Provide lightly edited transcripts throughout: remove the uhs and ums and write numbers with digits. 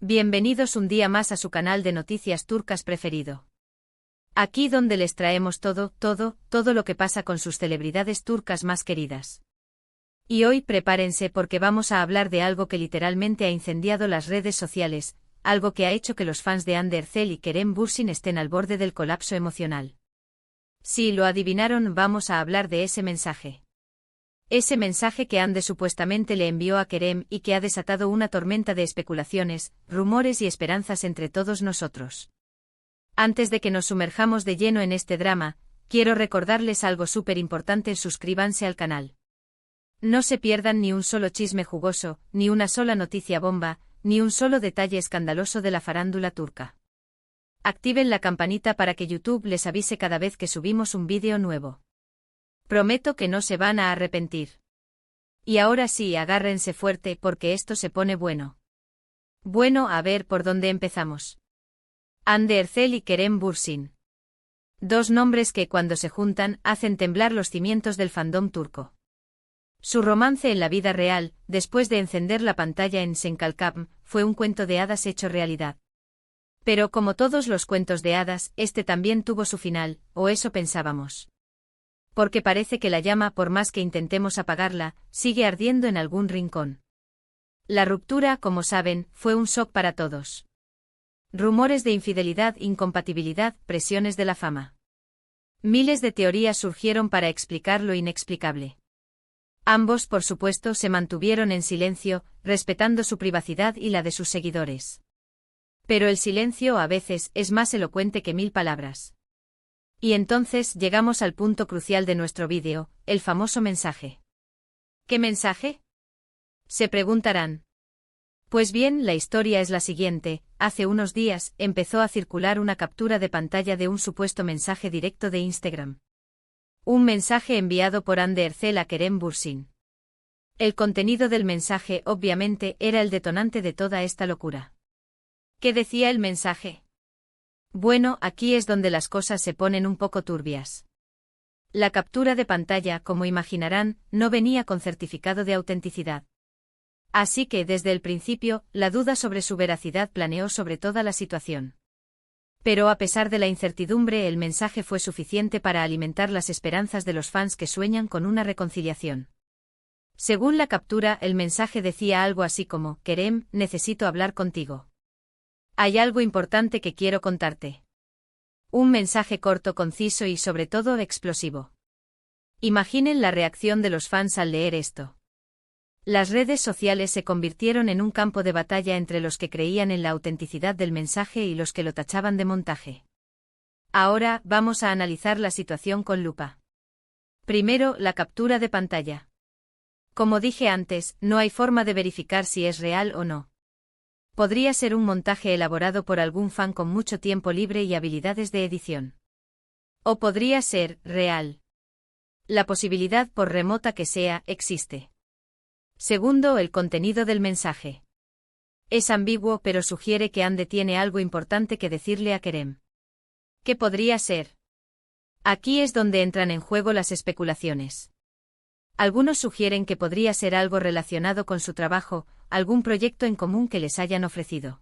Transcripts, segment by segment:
Bienvenidos un día más a su canal de noticias turcas preferido. Aquí donde les traemos todo lo que pasa con sus celebridades turcas más queridas. Y hoy prepárense porque vamos a hablar de algo que literalmente ha incendiado las redes sociales, algo que ha hecho que los fans de Hande Erçel y Kerem Bürsin estén al borde del colapso emocional. Si lo adivinaron, vamos a hablar de ese mensaje. Ese mensaje que Hande supuestamente le envió a Kerem y que ha desatado una tormenta de especulaciones, rumores y esperanzas entre todos nosotros. Antes de que nos sumerjamos de lleno en este drama, quiero recordarles algo súper importante: suscríbanse al canal. No se pierdan ni un solo chisme jugoso, ni una sola noticia bomba, ni un solo detalle escandaloso de la farándula turca. Activen la campanita para que YouTube les avise cada vez que subimos un vídeo nuevo. Prometo que no se van a arrepentir. Y ahora sí, agárrense fuerte porque esto se pone bueno. Bueno, a ver por dónde empezamos. Hande Erçel y Kerem Bürsin. Dos nombres que cuando se juntan hacen temblar los cimientos del fandom turco. Su romance en la vida real, después de encender la pantalla en Senkalkam, fue un cuento de hadas hecho realidad. Pero como todos los cuentos de hadas, este también tuvo su final, o eso pensábamos. Porque parece que la llama, por más que intentemos apagarla, sigue ardiendo en algún rincón. La ruptura, como saben, fue un shock para todos. Rumores de infidelidad, incompatibilidad, presiones de la fama. Miles de teorías surgieron para explicar lo inexplicable. Ambos, por supuesto, se mantuvieron en silencio, respetando su privacidad y la de sus seguidores. Pero el silencio a veces es más elocuente que 1000 palabras. Y entonces llegamos al punto crucial de nuestro vídeo, el famoso mensaje. ¿Qué mensaje?, se preguntarán. Pues bien, la historia es la siguiente: hace unos días empezó a circular una captura de pantalla de un supuesto mensaje directo de Instagram. Un mensaje enviado por Hande Erçel a Kerem Bürsin. El contenido del mensaje obviamente era el detonante de toda esta locura. ¿Qué decía el mensaje? Bueno, aquí es donde las cosas se ponen un poco turbias. La captura de pantalla, como imaginarán, no venía con certificado de autenticidad. Así que desde el principio, la duda sobre su veracidad planeó sobre toda la situación. Pero a pesar de la incertidumbre, el mensaje fue suficiente para alimentar las esperanzas de los fans que sueñan con una reconciliación. Según la captura, el mensaje decía algo así como: Kerem, necesito hablar contigo. Hay algo importante que quiero contarte. Un mensaje corto, conciso y sobre todo explosivo. Imaginen la reacción de los fans al leer esto. Las redes sociales se convirtieron en un campo de batalla entre los que creían en la autenticidad del mensaje y los que lo tachaban de montaje. Ahora, vamos a analizar la situación con lupa. Primero, la captura de pantalla. Como dije antes, no hay forma de verificar si es real o no. Podría ser un montaje elaborado por algún fan con mucho tiempo libre y habilidades de edición. O podría ser real. La posibilidad, por remota que sea, existe. Segundo, el contenido del mensaje. Es ambiguo, pero sugiere que Hande tiene algo importante que decirle a Kerem. ¿Qué podría ser? Aquí es donde entran en juego las especulaciones. Algunos sugieren que podría ser algo relacionado con su trabajo, algún proyecto en común que les hayan ofrecido.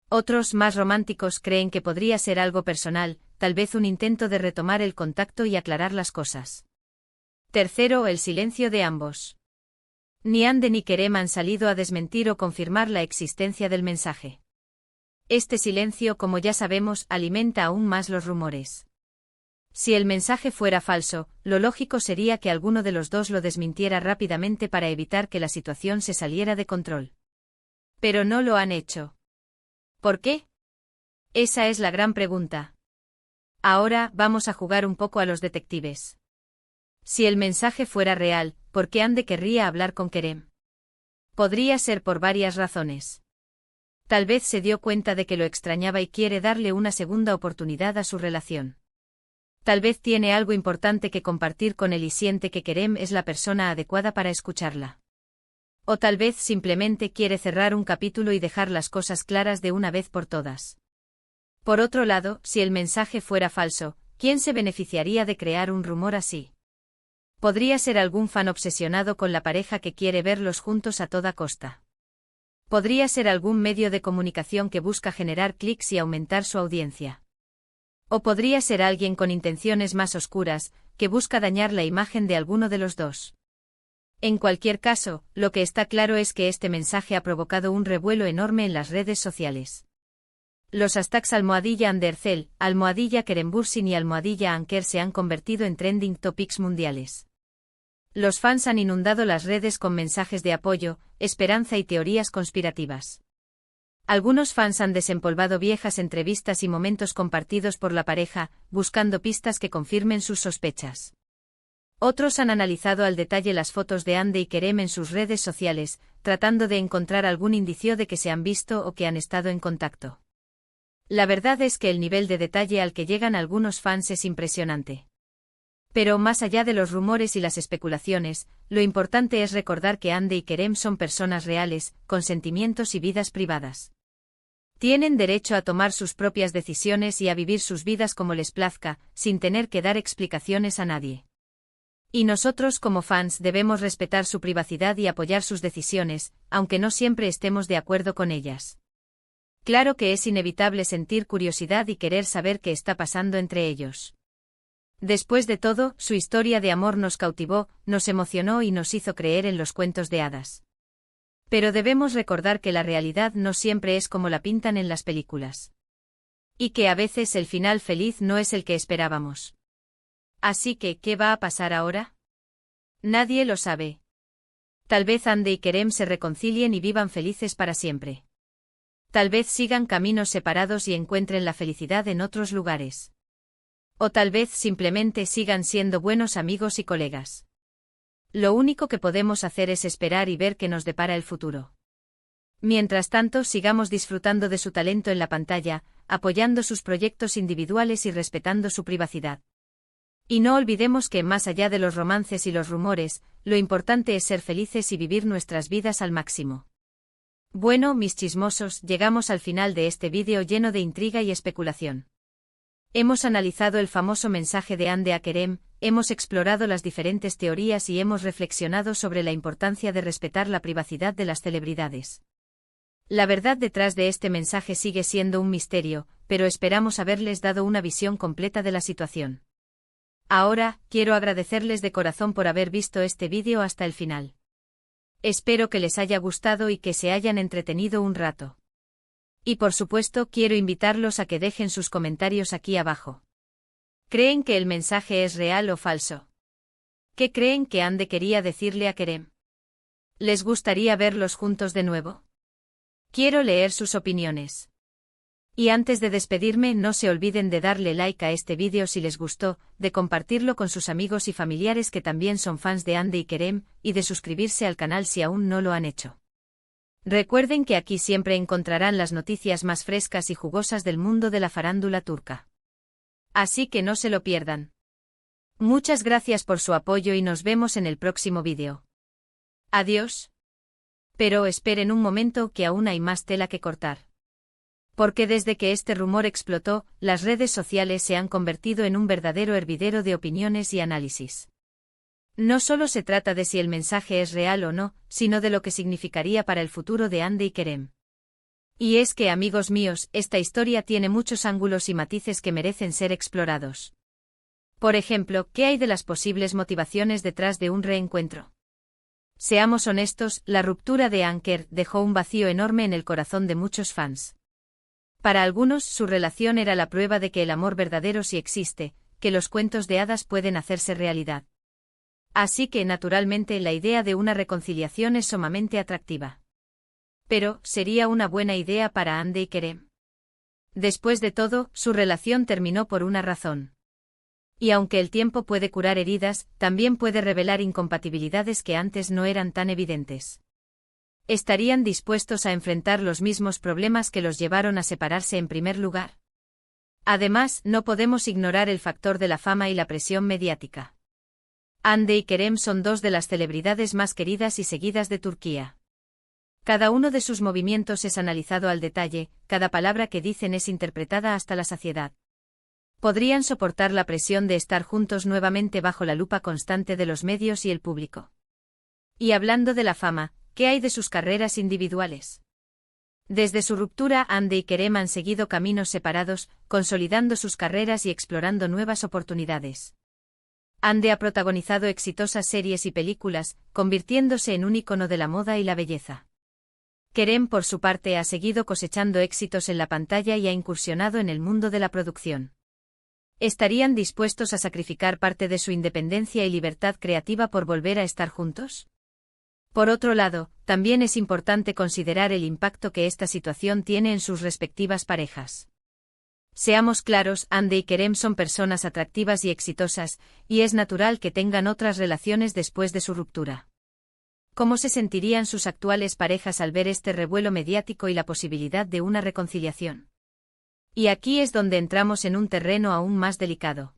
Otros, más románticos, creen que podría ser algo personal, tal vez un intento de retomar el contacto y aclarar las cosas. Tercero, el silencio de ambos. Ni Hande ni Kerem han salido a desmentir o confirmar la existencia del mensaje. Este silencio, como ya sabemos, alimenta aún más los rumores. Si el mensaje fuera falso, lo lógico sería que alguno de los dos lo desmintiera rápidamente para evitar que la situación se saliera de control. Pero no lo han hecho. ¿Por qué? Esa es la gran pregunta. Ahora vamos a jugar un poco a los detectives. Si el mensaje fuera real, ¿por qué Hande querría hablar con Kerem? Podría ser por varias razones. Tal vez se dio cuenta de que lo extrañaba y quiere darle una segunda oportunidad a su relación. Tal vez tiene algo importante que compartir con él y siente que Kerem es la persona adecuada para escucharla. O tal vez simplemente quiere cerrar un capítulo y dejar las cosas claras de una vez por todas. Por otro lado, si el mensaje fuera falso, ¿quién se beneficiaría de crear un rumor así? Podría ser algún fan obsesionado con la pareja que quiere verlos juntos a toda costa. Podría ser algún medio de comunicación que busca generar clics y aumentar su audiencia. O podría ser alguien con intenciones más oscuras, que busca dañar la imagen de alguno de los dos. En cualquier caso, lo que está claro es que este mensaje ha provocado un revuelo enorme en las redes sociales. Los hashtags #Andercel, #Kerembursin y #Anker se han convertido en trending topics mundiales. Los fans han inundado las redes con mensajes de apoyo, esperanza y teorías conspirativas. Algunos fans han desempolvado viejas entrevistas y momentos compartidos por la pareja, buscando pistas que confirmen sus sospechas. Otros han analizado al detalle las fotos de Hande y Kerem en sus redes sociales, tratando de encontrar algún indicio de que se han visto o que han estado en contacto. La verdad es que el nivel de detalle al que llegan algunos fans es impresionante. Pero más allá de los rumores y las especulaciones, lo importante es recordar que Hande y Kerem son personas reales, con sentimientos y vidas privadas. Tienen derecho a tomar sus propias decisiones y a vivir sus vidas como les plazca, sin tener que dar explicaciones a nadie. Y nosotros como fans debemos respetar su privacidad y apoyar sus decisiones, aunque no siempre estemos de acuerdo con ellas. Claro que es inevitable sentir curiosidad y querer saber qué está pasando entre ellos. Después de todo, su historia de amor nos cautivó, nos emocionó y nos hizo creer en los cuentos de hadas. Pero debemos recordar que la realidad no siempre es como la pintan en las películas. Y que a veces el final feliz no es el que esperábamos. Así que, ¿qué va a pasar ahora? Nadie lo sabe. Tal vez Hande y Kerem se reconcilien y vivan felices para siempre. Tal vez sigan caminos separados y encuentren la felicidad en otros lugares. O tal vez simplemente sigan siendo buenos amigos y colegas. Lo único que podemos hacer es esperar y ver qué nos depara el futuro. Mientras tanto, sigamos disfrutando de su talento en la pantalla, apoyando sus proyectos individuales y respetando su privacidad. Y no olvidemos que, más allá de los romances y los rumores, lo importante es ser felices y vivir nuestras vidas al máximo. Bueno, mis chismosos, llegamos al final de este vídeo lleno de intriga y especulación. Hemos analizado el famoso mensaje de Hande a Kerem, hemos explorado las diferentes teorías y hemos reflexionado sobre la importancia de respetar la privacidad de las celebridades. La verdad detrás de este mensaje sigue siendo un misterio, pero esperamos haberles dado una visión completa de la situación. Ahora, quiero agradecerles de corazón por haber visto este vídeo hasta el final. Espero que les haya gustado y que se hayan entretenido un rato. Y por supuesto quiero invitarlos a que dejen sus comentarios aquí abajo. ¿Creen que el mensaje es real o falso? ¿Qué creen que Hande quería decirle a Kerem? ¿Les gustaría verlos juntos de nuevo? Quiero leer sus opiniones. Y antes de despedirme, no se olviden de darle like a este vídeo si les gustó, de compartirlo con sus amigos y familiares que también son fans de Hande y Kerem, y de suscribirse al canal si aún no lo han hecho. Recuerden que aquí siempre encontrarán las noticias más frescas y jugosas del mundo de la farándula turca. Así que no se lo pierdan. Muchas gracias por su apoyo y nos vemos en el próximo vídeo. Adiós. Pero esperen un momento que aún hay más tela que cortar. Porque desde que este rumor explotó, las redes sociales se han convertido en un verdadero hervidero de opiniones y análisis. No solo se trata de si el mensaje es real o no, sino de lo que significaría para el futuro de Hande y Kerem. Y es que, amigos míos, esta historia tiene muchos ángulos y matices que merecen ser explorados. Por ejemplo, ¿qué hay de las posibles motivaciones detrás de un reencuentro? Seamos honestos, la ruptura de Anker dejó un vacío enorme en el corazón de muchos fans. Para algunos, su relación era la prueba de que el amor verdadero sí existe, que los cuentos de hadas pueden hacerse realidad. Así que, naturalmente, la idea de una reconciliación es sumamente atractiva. Pero, ¿sería una buena idea para Hande y Kerem? Después de todo, su relación terminó por una razón. Y aunque el tiempo puede curar heridas, también puede revelar incompatibilidades que antes no eran tan evidentes. ¿Estarían dispuestos a enfrentar los mismos problemas que los llevaron a separarse en primer lugar? Además, no podemos ignorar el factor de la fama y la presión mediática. Hande y Kerem son dos de las celebridades más queridas y seguidas de Turquía. Cada uno de sus movimientos es analizado al detalle, cada palabra que dicen es interpretada hasta la saciedad. ¿Podrían soportar la presión de estar juntos nuevamente bajo la lupa constante de los medios y el público? Y hablando de la fama, ¿qué hay de sus carreras individuales? Desde su ruptura, Ande y Kerem han seguido caminos separados, consolidando sus carreras y explorando nuevas oportunidades. Ande ha protagonizado exitosas series y películas, convirtiéndose en un ícono de la moda y la belleza. Kerem, por su parte, ha seguido cosechando éxitos en la pantalla y ha incursionado en el mundo de la producción. ¿Estarían dispuestos a sacrificar parte de su independencia y libertad creativa por volver a estar juntos? Por otro lado, también es importante considerar el impacto que esta situación tiene en sus respectivas parejas. Seamos claros, Ande y Kerem son personas atractivas y exitosas, y es natural que tengan otras relaciones después de su ruptura. ¿Cómo se sentirían sus actuales parejas al ver este revuelo mediático y la posibilidad de una reconciliación? Y aquí es donde entramos en un terreno aún más delicado.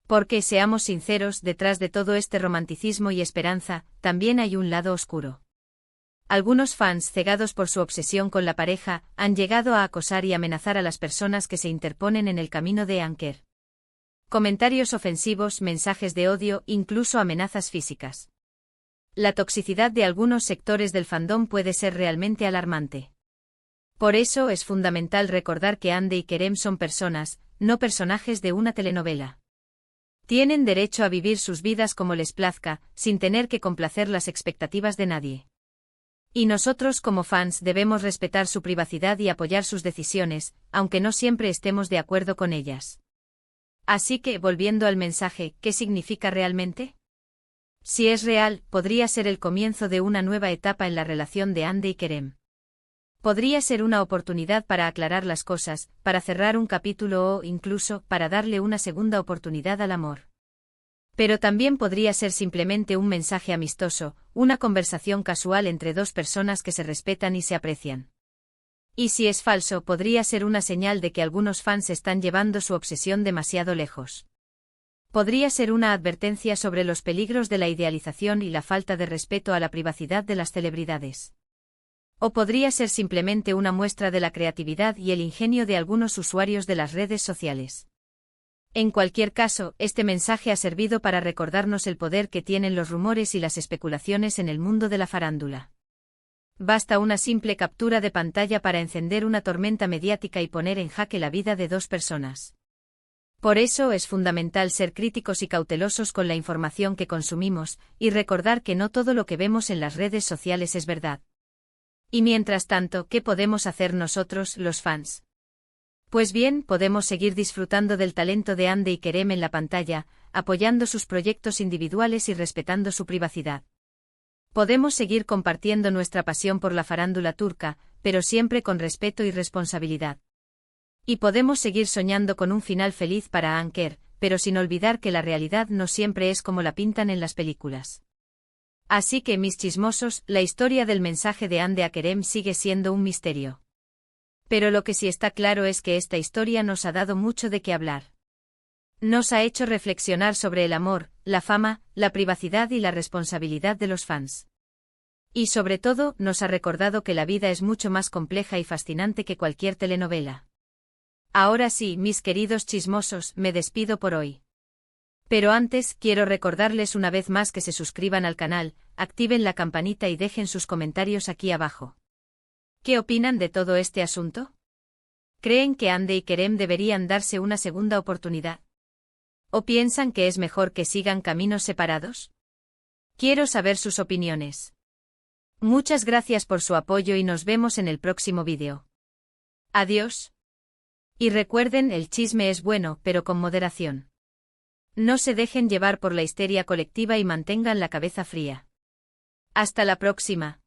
Porque, seamos sinceros, detrás de todo este romanticismo y esperanza, también hay un lado oscuro. Algunos fans, cegados por su obsesión con la pareja, han llegado a acosar y amenazar a las personas que se interponen en el camino de Anker. Comentarios ofensivos, mensajes de odio, incluso amenazas físicas. La toxicidad de algunos sectores del fandom puede ser realmente alarmante. Por eso es fundamental recordar que Ande y Kerem son personas, no personajes de una telenovela. Tienen derecho a vivir sus vidas como les plazca, sin tener que complacer las expectativas de nadie. Y nosotros como fans debemos respetar su privacidad y apoyar sus decisiones, aunque no siempre estemos de acuerdo con ellas. Así que, volviendo al mensaje, ¿qué significa realmente? Si es real, podría ser el comienzo de una nueva etapa en la relación de Ande y Kerem. Podría ser una oportunidad para aclarar las cosas, para cerrar un capítulo o, incluso, para darle una segunda oportunidad al amor. Pero también podría ser simplemente un mensaje amistoso, una conversación casual entre dos personas que se respetan y se aprecian. Y si es falso, podría ser una señal de que algunos fans están llevando su obsesión demasiado lejos. Podría ser una advertencia sobre los peligros de la idealización y la falta de respeto a la privacidad de las celebridades. O podría ser simplemente una muestra de la creatividad y el ingenio de algunos usuarios de las redes sociales. En cualquier caso, este mensaje ha servido para recordarnos el poder que tienen los rumores y las especulaciones en el mundo de la farándula. Basta una simple captura de pantalla para encender una tormenta mediática y poner en jaque la vida de dos personas. Por eso es fundamental ser críticos y cautelosos con la información que consumimos, y recordar que no todo lo que vemos en las redes sociales es verdad. Y mientras tanto, ¿qué podemos hacer nosotros, los fans? Pues bien, podemos seguir disfrutando del talento de Ande y Kerem en la pantalla, apoyando sus proyectos individuales y respetando su privacidad. Podemos seguir compartiendo nuestra pasión por la farándula turca, pero siempre con respeto y responsabilidad. Y podemos seguir soñando con un final feliz para Anker, pero sin olvidar que la realidad no siempre es como la pintan en las películas. Así que, mis chismosos, la historia del mensaje de Ande a Kerem sigue siendo un misterio. Pero lo que sí está claro es que esta historia nos ha dado mucho de qué hablar. Nos ha hecho reflexionar sobre el amor, la fama, la privacidad y la responsabilidad de los fans. Y sobre todo, nos ha recordado que la vida es mucho más compleja y fascinante que cualquier telenovela. Ahora sí, mis queridos chismosos, me despido por hoy. Pero antes, quiero recordarles una vez más que se suscriban al canal, activen la campanita y dejen sus comentarios aquí abajo. ¿Qué opinan de todo este asunto? ¿Creen que Ande y Kerem deberían darse una segunda oportunidad? ¿O piensan que es mejor que sigan caminos separados? Quiero saber sus opiniones. Muchas gracias por su apoyo y nos vemos en el próximo vídeo. Adiós. Y recuerden, el chisme es bueno, pero con moderación. No se dejen llevar por la histeria colectiva y mantengan la cabeza fría. Hasta la próxima.